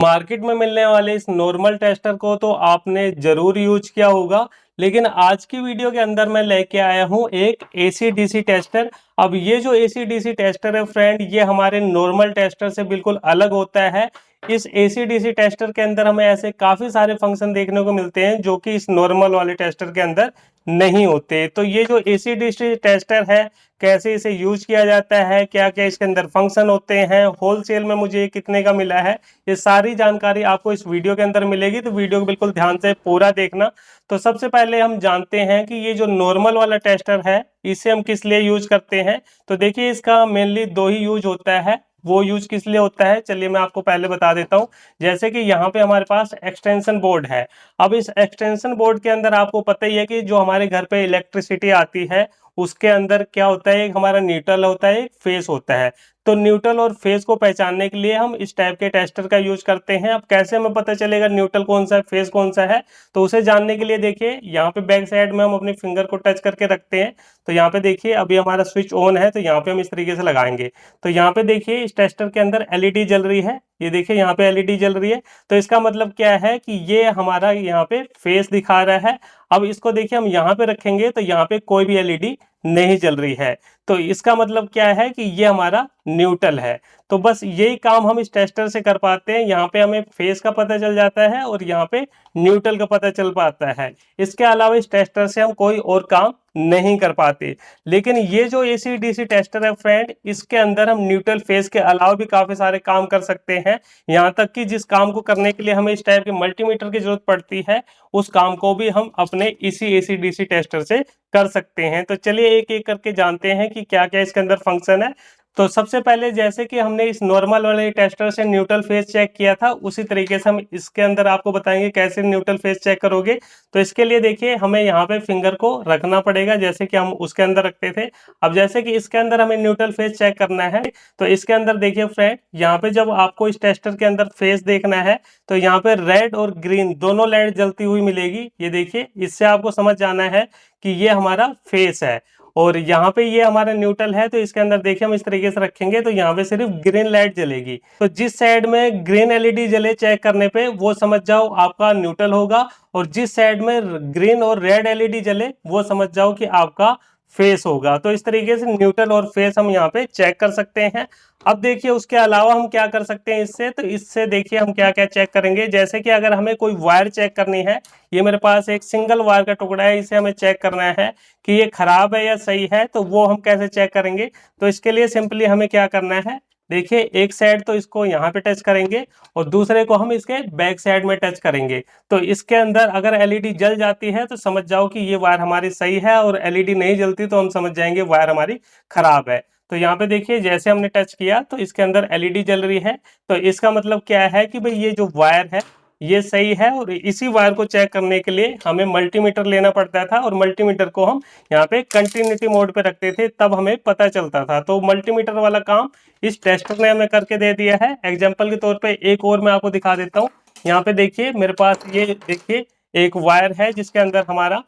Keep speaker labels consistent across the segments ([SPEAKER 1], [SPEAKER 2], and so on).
[SPEAKER 1] Market में मिलने वाले इस नॉर्मल टेस्टर को तो आपने जरूर यूज किया होगा, लेकिन आज की वीडियो के अंदर मैं लेके आया हूँ एक एसी डीसी टेस्टर। अब ये जो एसी डीसी टेस्टर है फ्रेंड, ये हमारे नॉर्मल टेस्टर से बिल्कुल अलग होता है। इस एसी डीसी टेस्टर के अंदर हमें ऐसे काफी सारे फंक्शन देखने को मिलते हैं जो कि इस नॉर्मल वाले टेस्टर के अंदर नहीं होते। तो ये जो एसी डीसी टेस्टर है, कैसे इसे यूज किया जाता है, क्या क्या इसके अंदर फंक्शन होते हैं, होलसेल में मुझे कितने का मिला है, ये सारी जानकारी आपको इस वीडियो के अंदर मिलेगी। तो वीडियो को बिल्कुल ध्यान से पूरा देखना। तो सबसे पहले हम जानते हैं कि ये जो नॉर्मल वाला टेस्टर है, इसे हम किस लिए यूज करते हैं। तो देखिए, इसका मेनली दो ही यूज होता है। वो यूज किस लिए होता है, चलिए मैं आपको पहले बता देता हूँ। जैसे कि यहाँ पे हमारे पास एक्सटेंशन बोर्ड है। अब इस एक्सटेंशन बोर्ड के अंदर आपको पता ही है कि जो हमारे घर पे इलेक्ट्रिसिटी आती है, उसके अंदर क्या होता है, एक हमारा न्यूट्रल होता है, एक फेस होता है। तो न्यूट्रल और फेस को पहचानने के लिए हम इस टाइप के टेस्टर का यूज करते हैं। अब कैसे हमें पता चलेगा न्यूट्रल कौन सा है, फेस कौन सा है, तो उसे जानने के लिए देखिए, यहाँ पे बैक साइड में हम अपने फिंगर को टच करके रखते हैं। तो यहाँ पे देखिए, अभी हमारा स्विच ऑन है, तो यहाँ पे हम इस तरीके से लगाएंगे। तो यहाँ पे देखिए, इस टेस्टर के अंदर एलईडी जल रही है। ये देखिए, यहाँ पे एलईडी जल रही है। तो इसका मतलब क्या है कि ये हमारा यहाँ पे फेस दिखा रहा है। अब इसको देखिए, हम यहाँ पे रखेंगे तो यहाँ पे कोई भी एलईडी नहीं जल रही है। तो इसका मतलब क्या है कि ये हमारा न्यूट्रल है। तो बस यही काम हम इस टेस्टर से कर पाते हैं। यहाँ पे हमें फेस का पता चल जाता है और यहाँ पे न्यूट्रल का पता चल पाता है। इसके अलावा इस टेस्टर से हम कोई और काम नहीं कर पाते। लेकिन ये जो एसी डीसी टेस्टर है फ्रेंड, इसके अंदर हम न्यूट्रल फेस के अलावा भी काफी सारे काम कर सकते हैं। यहाँ तक कि जिस काम को करने के लिए हमें इस टाइप के मल्टीमीटर की जरूरत पड़ती है, उस काम को भी हम अपने इसी एसी डीसी टेस्टर से कर सकते हैं। तो चलिए एक एक करके जानते हैं कि क्या क्या इसके अंदर फंक्शन है। तो सबसे पहले, जैसे कि हमने इस नॉर्मल वाले टेस्टर से न्यूट्रल फेस चेक किया था, उसी तरीके से हम इसके अंदर आपको बताएंगे कैसे न्यूट्रल फेस चेक करोगे। तो इसके लिए देखिए, हमें यहाँ पे फिंगर को रखना पड़ेगा जैसे कि हम उसके अंदर रखते थे। अब जैसे कि इसके अंदर हमें न्यूट्रल फेस चेक करना है, तो इसके अंदर देखिए फ्रेंड, यहाँ पे जब आपको इस टेस्टर के अंदर फेस देखना है, तो यहाँ पे रेड और ग्रीन दोनों लाइट जलती हुई मिलेगी। ये देखिए, इससे आपको समझ जाना है कि ये हमारा फेस है। और यहाँ पे ये हमारा न्यूट्रल है। तो इसके अंदर देखिए, हम इस तरीके से रखेंगे तो यहाँ पे सिर्फ ग्रीन लाइट जलेगी। तो जिस साइड में ग्रीन एलईडी जले चेक करने पे, वो समझ जाओ आपका न्यूट्रल होगा। और जिस साइड में ग्रीन और रेड एलईडी जले, वो समझ जाओ कि आपका फेस होगा। तो इस तरीके से न्यूट्रल और फेस हम यहाँ पे चेक कर सकते हैं। अब देखिए, उसके अलावा हम क्या कर सकते हैं इससे। तो इससे देखिए, हम क्या क्या चेक करेंगे। जैसे कि अगर हमें कोई वायर चेक करनी है, ये मेरे पास एक सिंगल वायर का टुकड़ा है, इसे हमें चेक करना है कि ये खराब है या सही है। तो वो हम कैसे चेक करेंगे। तो इसके लिए सिंपली हमें क्या करना है, देखिए, एक साइड तो इसको यहाँ पे टच करेंगे और दूसरे को हम इसके बैक साइड में टच करेंगे। तो इसके अंदर अगर एलईडी जल जाती है, तो समझ जाओ कि ये वायर हमारी सही है, और एलईडी नहीं जलती तो हम समझ जाएंगे वायर हमारी खराब है। तो यहाँ पे देखिए, जैसे हमने टच किया तो इसके अंदर एलईडी जल रही है। तो इसका मतलब क्या है कि भाई ये जो वायर है, ये सही है। और इसी वायर को चेक करने के लिए हमें मल्टीमीटर लेना पड़ता था, और मल्टीमीटर को हम यहाँ पे कंटिन्यूटी मोड पे रखते थे, तब हमें पता चलता था। तो मल्टीमीटर वाला काम इस टेस्टर ने हमें करके दे दिया है। एग्जाम्पल के तौर पे एक और मैं आपको दिखा देता हूँ। यहाँ पे देखिए, मेरे पास ये देखिए एक वायर है जिसके अंदर हमारा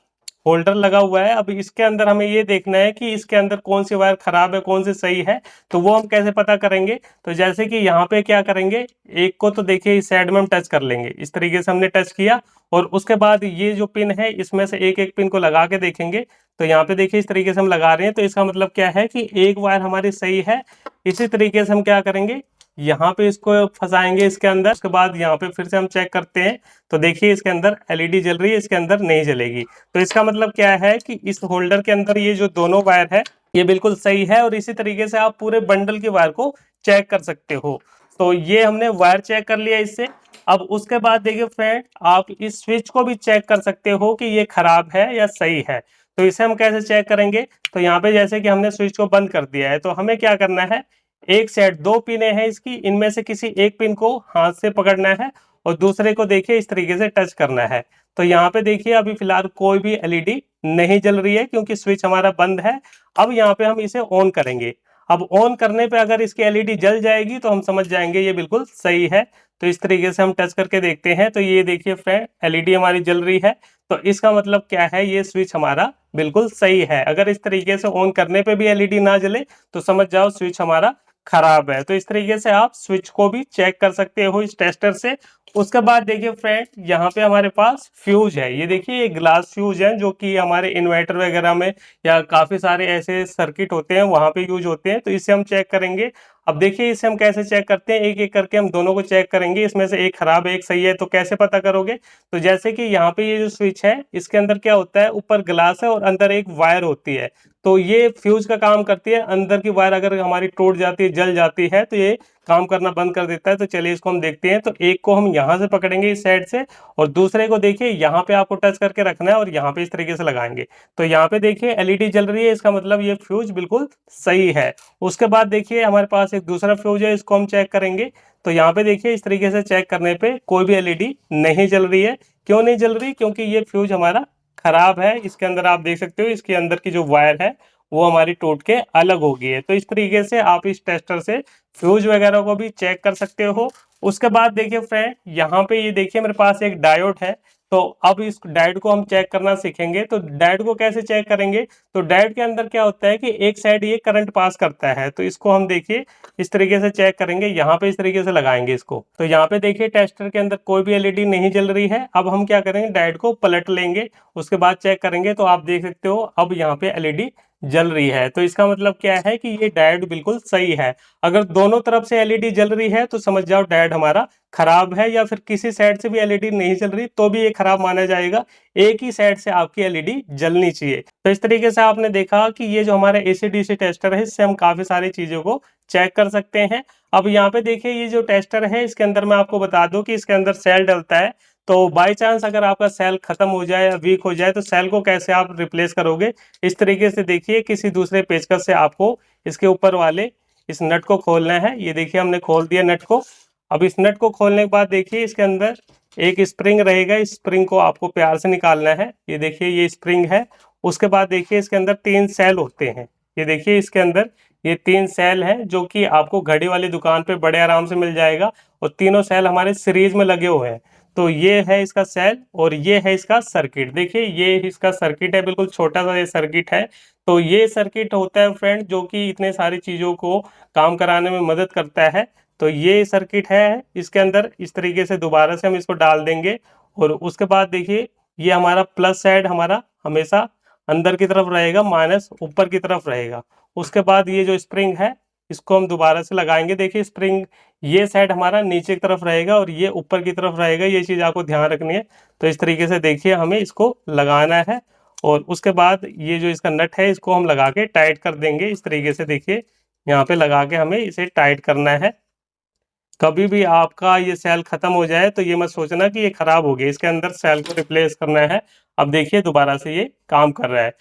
[SPEAKER 1] होल्डर लगा हुआ है। अब इसके अंदर हमें ये देखना है कि इसके अंदर कौन सी वायर खराब है, कौन सी सही है। तो वो हम कैसे पता करेंगे। तो जैसे कि यहाँ पे क्या करेंगे, एक को तो देखिए इस साइड में हम टच कर लेंगे। इस तरीके से हमने टच किया, और उसके बाद ये जो पिन है, इसमें से एक एक पिन को लगा के देखेंगे। तो यहाँ पे देखिए, इस तरीके से हम लगा रहे हैं। तो इसका मतलब क्या है कि एक वायर हमारी सही है। इसी तरीके से हम क्या करेंगे, यहाँ पे इसको फंसाएंगे इसके अंदर। उसके बाद यहाँ पे फिर से हम चेक करते हैं। तो देखिए, इसके अंदर एलईडी जल रही है, इसके अंदर नहीं जलेगी। तो इसका मतलब क्या है कि इस होल्डर के अंदर ये जो दोनों वायर है, ये बिल्कुल सही है। और इसी तरीके से आप पूरे बंडल की वायर को चेक कर सकते हो। तो ये हमने वायर चेक कर लिया इससे। अब उसके बाद देखिए फ्रेंड, आप इस स्विच को भी चेक कर सकते हो कि ये खराब है या सही है। तो इसे हम कैसे चेक करेंगे। तो यहाँ पे जैसे कि हमने स्विच को बंद कर दिया है, तो हमें क्या करना है, एक सेट दो पिने हैं इसकी, इनमें से किसी एक पिन को हाथ से पकड़ना है, और दूसरे को देखिए इस तरीके से टच करना है। तो यहाँ पे देखिए, अभी फिलहाल कोई भी एलईडी नहीं जल रही है, क्योंकि स्विच हमारा बंद है। अब यहाँ पे हम इसे ऑन करेंगे। अब ऑन करने पे अगर इसकी एलईडी जल जाएगी, तो हम समझ जाएंगे ये बिल्कुल सही है। तो इस तरीके से हम टच करके देखते हैं। तो ये देखिए फ्रेंड, एलईडी हमारी जल रही है। तो इसका मतलब क्या है, ये स्विच हमारा बिल्कुल सही है। अगर इस तरीके से ऑन करने पे भी एलईडी ना जले, तो समझ जाओ स्विच हमारा खराब है। तो इस तरीके से आप स्विच को भी चेक कर सकते हो इस टेस्टर से। उसके बाद देखिए फ्रेंड, यहाँ पे हमारे पास फ्यूज है। ये देखिए ये ग्लास फ्यूज है, जो कि हमारे इन्वर्टर वगैरह में या काफी सारे ऐसे सर्किट होते हैं वहां पे यूज होते हैं। तो इससे हम चेक करेंगे। अब देखिए इसे हम कैसे चेक करते हैं, एक एक करके हम दोनों को चेक करेंगे। इसमें से एक खराब है एक सही है, तो कैसे पता करोगे? तो जैसे कि यहाँ पे ये जो स्विच है, इसके अंदर क्या होता है, ऊपर ग्लास है और अंदर एक वायर होती है। तो ये फ्यूज का काम करती है। अंदर की वायर अगर हमारी टूट जाती है, जल जाती है, तो ये काम करना बंद कर देता है। तो चलिए इसको हम देखते हैं। तो एक को हम यहाँ से पकड़ेंगे इस साइड से, और दूसरे को देखिए यहाँ पे आपको टच करके रखना है और यहाँ पे इस तरीके से लगाएंगे। तो यहाँ पे देखिए एलईडी जल रही है, इसका मतलब ये फ्यूज बिल्कुल सही है। उसके बाद देखिए हमारे पास एक दूसरा फ्यूज है, इसको हम चेक करेंगे। तो यहाँ पे देखिए इस तरीके से चेक करने पे कोई भी एलईडी नहीं जल रही है। क्यों नहीं जल रही? क्योंकि ये फ्यूज हमारा खराब है। इसके अंदर आप देख सकते हो, इसके अंदर की जो वायर है वो हमारी टूट के अलग हो गई है। तो इस तरीके से आप इस टेस्टर से फ्यूज वगैरह को भी चेक कर सकते हो। उसके बाद देखिए फ्रेंड, यहाँ पे ये देखिए मेरे पास एक डायोड है। तो अब इस डायोड को हम चेक करना सीखेंगे। तो डायोड को कैसे चेक करेंगे? तो डायोड के अंदर क्या होता है कि एक साइड ये करंट पास करता है। तो इसको हम देखिए इस तरीके से चेक करेंगे, यहाँ पे इस तरीके से लगाएंगे इसको। तो यहाँ पे देखिए टेस्टर के अंदर कोई भी एलईडी नहीं जल रही है। अब हम क्या करेंगे, डायोड को पलट लेंगे, उसके बाद चेक करेंगे। तो आप देख सकते हो अब यहाँ पे एलईडी जल रही है। तो इसका मतलब क्या है कि ये डायोड बिल्कुल सही है। अगर दोनों तरफ से एलईडी जल रही है तो समझ जाओ डायोड हमारा खराब है, या फिर किसी साइड से भी एलईडी नहीं जल रही तो भी ये खराब माना जाएगा। एक ही साइड से आपकी एलईडी जलनी चाहिए। तो इस तरीके से आपने देखा कि ये जो हमारा एसी डीसी टेस्टर है, इससे हम काफी सारी चीजों को चेक कर सकते हैं। अब यहाँ पे देखिए ये जो टेस्टर है, इसके अंदर मैं आपको बता दूं कि इसके अंदर सेल डलता है। तो बाई चांस अगर आपका सेल खत्म हो जाए या वीक हो जाए, तो सेल को कैसे आप रिप्लेस करोगे? इस तरीके से देखिए किसी दूसरे पेचकस से आपको इसके ऊपर वाले इस नट को खोलना है। ये देखिए हमने खोल दिया नट को। अब इस नट को खोलने के बाद देखिए इसके अंदर एक स्प्रिंग रहेगा। इस स्प्रिंग को आपको प्यार से निकालना है। ये देखिए ये स्प्रिंग है। उसके बाद देखिए इसके अंदर 3 सेल होते हैं। ये देखिए इसके अंदर ये 3 सेल हैं, जो कि आपको घड़ी वाली दुकान पे बड़े आराम से मिल जाएगा। और तीनों सेल हमारे सीरीज में लगे हुए हैं। तो ये है इसका सेल और ये है इसका सर्किट। देखिए ये इसका सर्किट है, बिल्कुल छोटा सा ये सर्किट है। तो ये सर्किट होता है फ्रेंड, जो कि इतने सारी चीज़ों को काम कराने में मदद करता है। तो ये सर्किट है, इसके अंदर इस तरीके से दोबारा से हम इसको डाल देंगे। और उसके बाद देखिए ये हमारा प्लस साइड हमारा हमेशा अंदर की तरफ रहेगा, माइनस ऊपर की तरफ रहेगा। उसके बाद ये जो स्प्रिंग है, इसको हम दोबारा से लगाएंगे। देखिए स्प्रिंग ये साइड हमारा नीचे की तरफ रहेगा और ये ऊपर की तरफ रहेगा। ये चीज़ आपको ध्यान रखनी है। तो इस तरीके से देखिए हमें इसको लगाना है। और उसके बाद ये जो इसका नट है, इसको हम लगा के टाइट कर देंगे। इस तरीके से देखिए यहाँ पे लगा के हमें इसे टाइट करना है। कभी भी आपका ये सेल खत्म हो जाए तो ये मत सोचना कि ये खराब हो गया, इसके अंदर सेल को रिप्लेस करना है। अब देखिए दोबारा से ये काम कर रहा है।